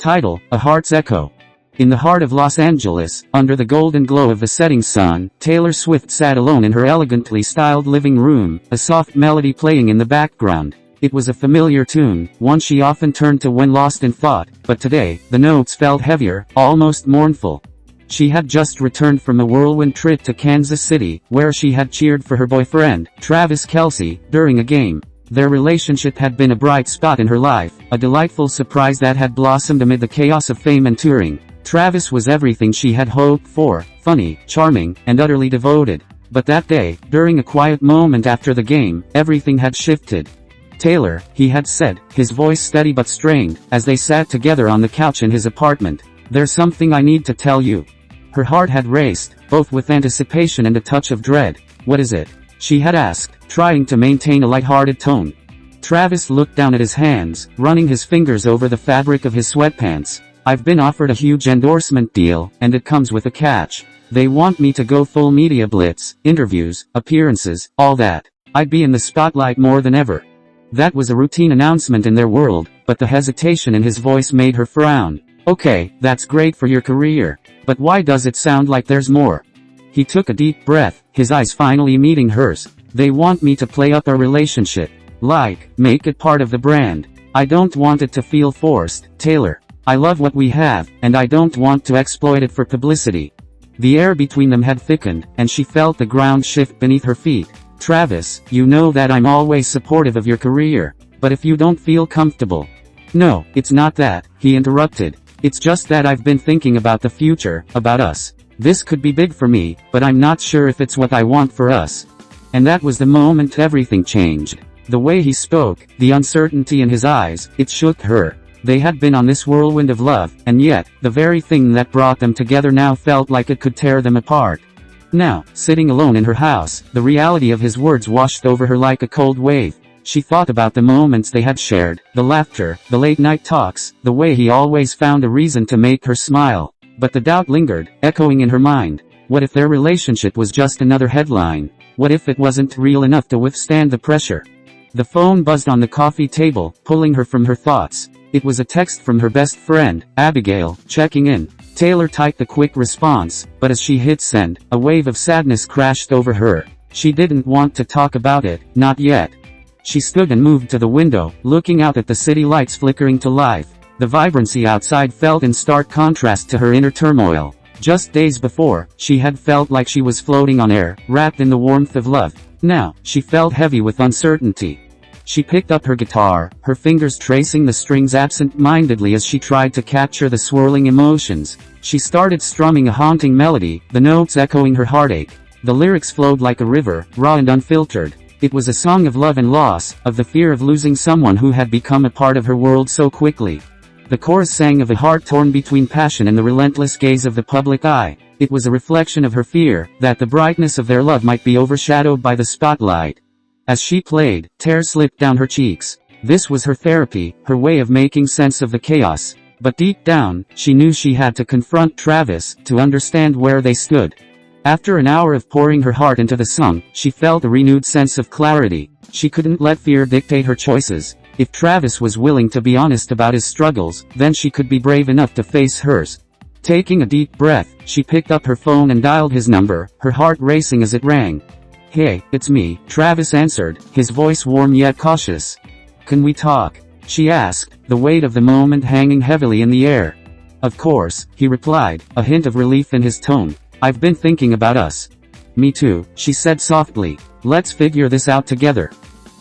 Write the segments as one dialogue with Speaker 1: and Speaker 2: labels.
Speaker 1: Title: A Heart's Echo. In the heart of Los Angeles, under the golden glow of the setting sun, Taylor Swift sat alone in her elegantly styled living room, a soft melody playing in the background. It was a familiar tune, one she often turned to when lost in thought, but today, the notes felt heavier, almost mournful. She had just returned from a whirlwind trip to Kansas City, where she had cheered for her boyfriend, Travis Kelce, during a game. Their relationship had been a bright spot in her life, a delightful surprise that had blossomed amid the chaos of fame and touring. Travis was everything she had hoped for, funny, charming, and utterly devoted. But that day, during a quiet moment after the game, everything had shifted. "Taylor," he had said, his voice steady but strained, as they sat together on the couch in his apartment. "There's something I need to tell you." Her heart had raced, both with anticipation and a touch of dread. "What is it?" she had asked, trying to maintain a light-hearted tone. Travis looked down at his hands, running his fingers over the fabric of his sweatpants. "I've been offered a huge endorsement deal, and it comes with a catch. They want me to go full media blitz, interviews, appearances, all that. I'd be in the spotlight more than ever." That was a routine announcement in their world, but the hesitation in his voice made her frown. "Okay, that's great for your career. But why does it sound like there's more?" He took a deep breath, his eyes finally meeting hers. "They want me to play up our relationship. Like, make it part of the brand. I don't want it to feel forced, Taylor. I love what we have, and I don't want to exploit it for publicity." The air between them had thickened, and she felt the ground shift beneath her feet. "Travis, you know that I'm always supportive of your career. But if you don't feel comfortable—" "No, it's not that," he interrupted. "It's just that I've been thinking about the future, about us. This could be big for me, but I'm not sure if it's what I want for us." And that was the moment everything changed. The way he spoke, the uncertainty in his eyes, it shook her. They had been on this whirlwind of love, and yet, the very thing that brought them together now felt like it could tear them apart. Now, sitting alone in her house, the reality of his words washed over her like a cold wave. She thought about the moments they had shared, the laughter, the late-night talks, the way he always found a reason to make her smile. But the doubt lingered, echoing in her mind. What if their relationship was just another headline? What if it wasn't real enough to withstand the pressure? The phone buzzed on the coffee table, pulling her from her thoughts. It was a text from her best friend, Abigail, checking in. Taylor typed a quick response, but as she hit send, a wave of sadness crashed over her. She didn't want to talk about it, not yet. She stood and moved to the window, looking out at the city lights flickering to life. The vibrancy outside felt in stark contrast to her inner turmoil. Just days before, she had felt like she was floating on air, wrapped in the warmth of love. Now, she felt heavy with uncertainty. She picked up her guitar, her fingers tracing the strings absent-mindedly as she tried to capture the swirling emotions. She started strumming a haunting melody, the notes echoing her heartache. The lyrics flowed like a river, raw and unfiltered. It was a song of love and loss, of the fear of losing someone who had become a part of her world so quickly. The chorus sang of a heart torn between passion and the relentless gaze of the public eye. It was a reflection of her fear, that the brightness of their love might be overshadowed by the spotlight. As she played, tears slipped down her cheeks. This was her therapy, her way of making sense of the chaos. But deep down, she knew she had to confront Travis, to understand where they stood. After an hour of pouring her heart into the song, she felt a renewed sense of clarity. She couldn't let fear dictate her choices. If Travis was willing to be honest about his struggles, then she could be brave enough to face hers. Taking a deep breath, she picked up her phone and dialed his number, her heart racing as it rang. "Hey, it's me," Travis answered, his voice warm yet cautious. "Can we talk?" she asked, the weight of the moment hanging heavily in the air. "Of course," he replied, a hint of relief in his tone. "I've been thinking about us." "Me too," she said softly. "Let's figure this out together."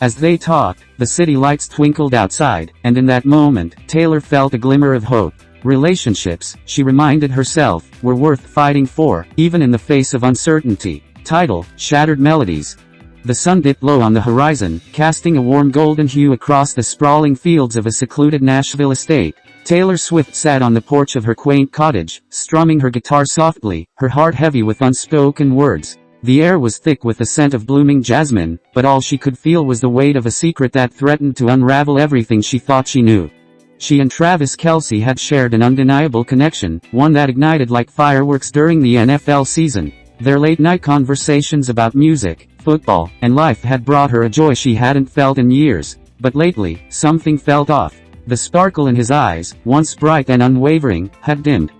Speaker 1: As they talked, the city lights twinkled outside, and in that moment, Taylor felt a glimmer of hope. Relationships, she reminded herself, were worth fighting for, even in the face of uncertainty. Title: Shattered Melodies. The sun dipped low on the horizon, casting a warm golden hue across the sprawling fields of a secluded Nashville estate. Taylor Swift sat on the porch of her quaint cottage, strumming her guitar softly, her heart heavy with unspoken words. The air was thick with the scent of blooming jasmine, but all she could feel was the weight of a secret that threatened to unravel everything she thought she knew. She and Travis Kelce had shared an undeniable connection, one that ignited like fireworks during the NFL season. Their late-night conversations about music, football, and life had brought her a joy she hadn't felt in years. But lately, something felt off. The sparkle in his eyes, once bright and unwavering, had dimmed.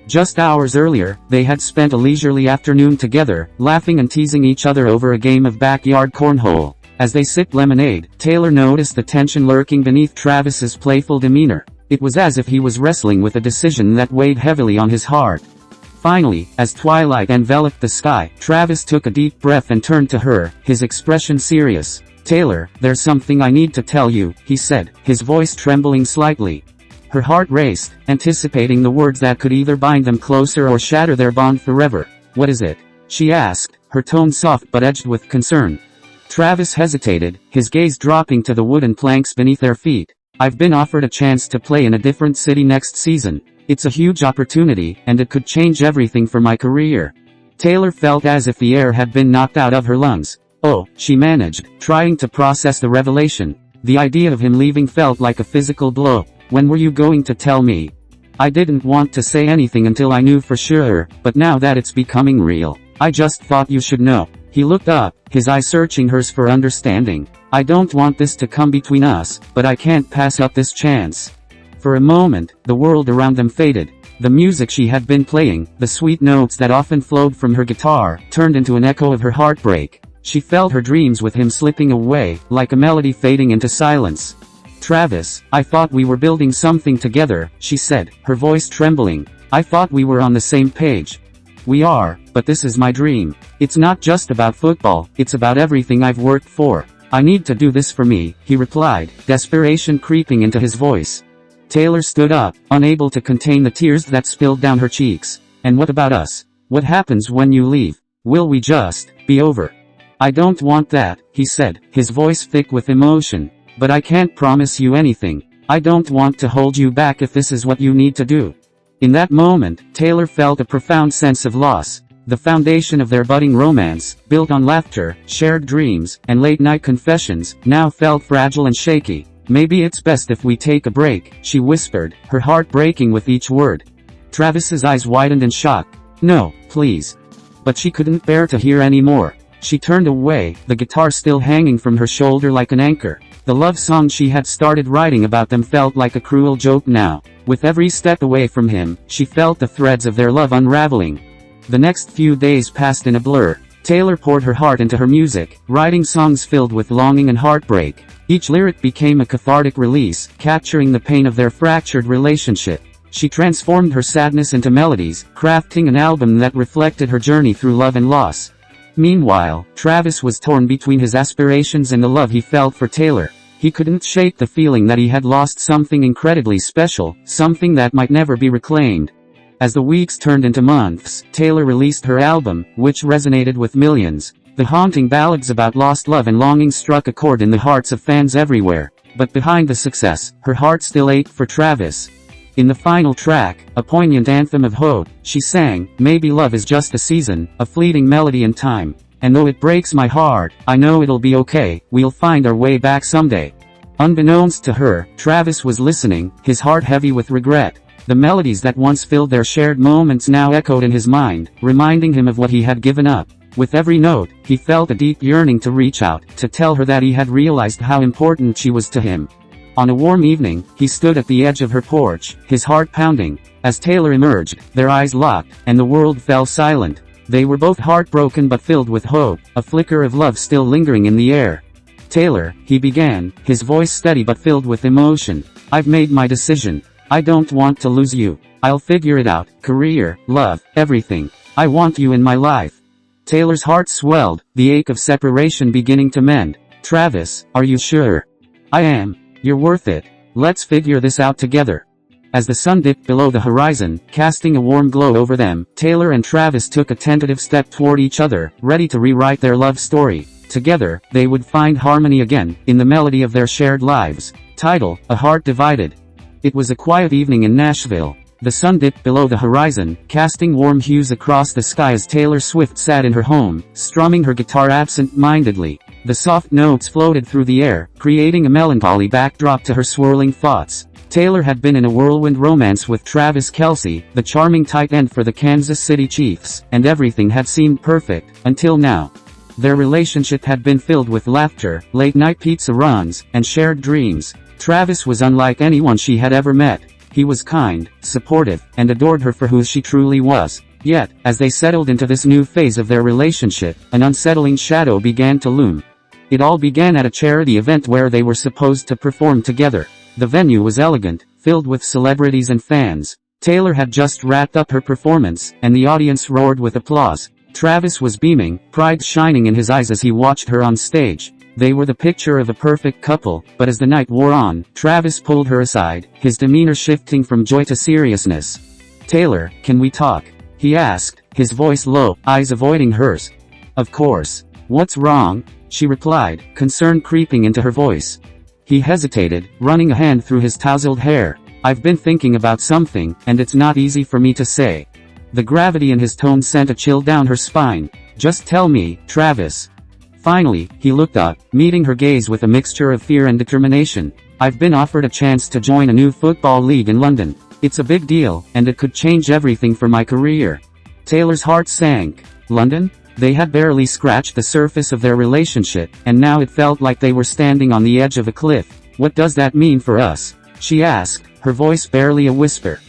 Speaker 1: Just hours earlier, they had spent a leisurely afternoon together, laughing and teasing each other over a game of backyard cornhole. As they sipped lemonade, Taylor noticed the tension lurking beneath Travis's playful demeanor. It was as if he was wrestling with a decision that weighed heavily on his heart. Finally, as twilight enveloped the sky, Travis took a deep breath and turned to her, his expression serious. "Taylor, there's something I need to tell you," he said, his voice trembling slightly. Her heart raced, anticipating the words that could either bind them closer or shatter their bond forever. "What is it?" she asked, her tone soft but edged with concern. Travis hesitated, his gaze dropping to the wooden planks beneath their feet. "I've been offered a chance to play in a different city next season. It's a huge opportunity, and it could change everything for my career." Taylor felt as if the air had been knocked out of her lungs. "Oh," she managed, trying to process the revelation. The idea of him leaving felt like a physical blow. "When were you going to tell me?" "I didn't want to say anything until I knew for sure, but now that it's becoming real, I just thought you should know." He looked up, his eyes searching hers for understanding. "I don't want this to come between us, but I can't pass up this chance." For a moment, the world around them faded. The music she had been playing, the sweet notes that often flowed from her guitar, turned into an echo of her heartbreak. She felt her dreams with him slipping away, like a melody fading into silence. "Travis, I thought we were building something together," she said, her voice trembling. "I thought we were on the same page." "We are, but this is my dream. It's not just about football, it's about everything I've worked for. I need to do this for me," he replied, desperation creeping into his voice. Taylor stood up, unable to contain the tears that spilled down her cheeks. "And what about us? What happens when you leave? Will we just be over?" "I don't want that," he said, his voice thick with emotion. "But I can't promise you anything. I don't want to hold you back if this is what you need to do." In that moment, Taylor felt a profound sense of loss. The foundation of their budding romance, built on laughter, shared dreams, and late-night confessions, now felt fragile and shaky. "Maybe it's best if we take a break," she whispered, her heart breaking with each word. Travis's eyes widened in shock. "No, please." But she couldn't bear to hear any more. She turned away, the guitar still hanging from her shoulder like an anchor. The love song she had started writing about them felt like a cruel joke now. With every step away from him, she felt the threads of their love unraveling. The next few days passed in a blur. Taylor poured her heart into her music, writing songs filled with longing and heartbreak. Each lyric became a cathartic release, capturing the pain of their fractured relationship. She transformed her sadness into melodies, crafting an album that reflected her journey through love and loss. Meanwhile, Travis was torn between his aspirations and the love he felt for Taylor. He couldn't shake the feeling that he had lost something incredibly special, something that might never be reclaimed. As the weeks turned into months, Taylor released her album, which resonated with millions. The haunting ballads about lost love and longing struck a chord in the hearts of fans everywhere. But behind the success, her heart still ached for Travis. In the final track, a poignant anthem of hope, she sang, "Maybe love is just a season, a fleeting melody in time. And though it breaks my heart, I know it'll be okay, we'll find our way back someday." Unbeknownst to her, Travis was listening, his heart heavy with regret. The melodies that once filled their shared moments now echoed in his mind, reminding him of what he had given up. With every note, he felt a deep yearning to reach out, to tell her that he had realized how important she was to him. On a warm evening, he stood at the edge of her porch, his heart pounding. As Taylor emerged, their eyes locked, and the world fell silent. They were both heartbroken but filled with hope, a flicker of love still lingering in the air. "Taylor," he began, his voice steady but filled with emotion. "I've made my decision. I don't want to lose you. I'll figure it out, career, love, everything. I want you in my life." Taylor's heart swelled, the ache of separation beginning to mend. "Travis, are you sure?" "I am. You're worth it. Let's figure this out together." As the sun dipped below the horizon, casting a warm glow over them, Taylor and Travis took a tentative step toward each other, ready to rewrite their love story. Together, they would find harmony again, in the melody of their shared lives. Title: A Heart Divided. It was a quiet evening in Nashville. The sun dipped below the horizon, casting warm hues across the sky as Taylor Swift sat in her home, strumming her guitar absent-mindedly. The soft notes floated through the air, creating a melancholy backdrop to her swirling thoughts. Taylor had been in a whirlwind romance with Travis Kelce, the charming tight end for the Kansas City Chiefs, and everything had seemed perfect, until now. Their relationship had been filled with laughter, late-night pizza runs, and shared dreams. Travis was unlike anyone she had ever met. He was kind, supportive, and adored her for who she truly was. Yet, as they settled into this new phase of their relationship, an unsettling shadow began to loom. It all began at a charity event where they were supposed to perform together. The venue was elegant, filled with celebrities and fans. Taylor had just wrapped up her performance, and the audience roared with applause. Travis was beaming, pride shining in his eyes as he watched her on stage. They were the picture of a perfect couple, but as the night wore on, Travis pulled her aside, his demeanor shifting from joy to seriousness. "Taylor, can we talk?" he asked, his voice low, eyes avoiding hers. "Of course. What's wrong?" she replied, concern creeping into her voice. He hesitated, running a hand through his tousled hair. "I've been thinking about something, and it's not easy for me to say." The gravity in his tone sent a chill down her spine. "Just tell me, Travis." Finally, he looked up, meeting her gaze with a mixture of fear and determination. "I've been offered a chance to join a new football league in London. It's a big deal, and it could change everything for my career." Taylor's heart sank. London? They had barely scratched the surface of their relationship, and now it felt like they were standing on the edge of a cliff. "What does that mean for us?" she asked, her voice barely a whisper.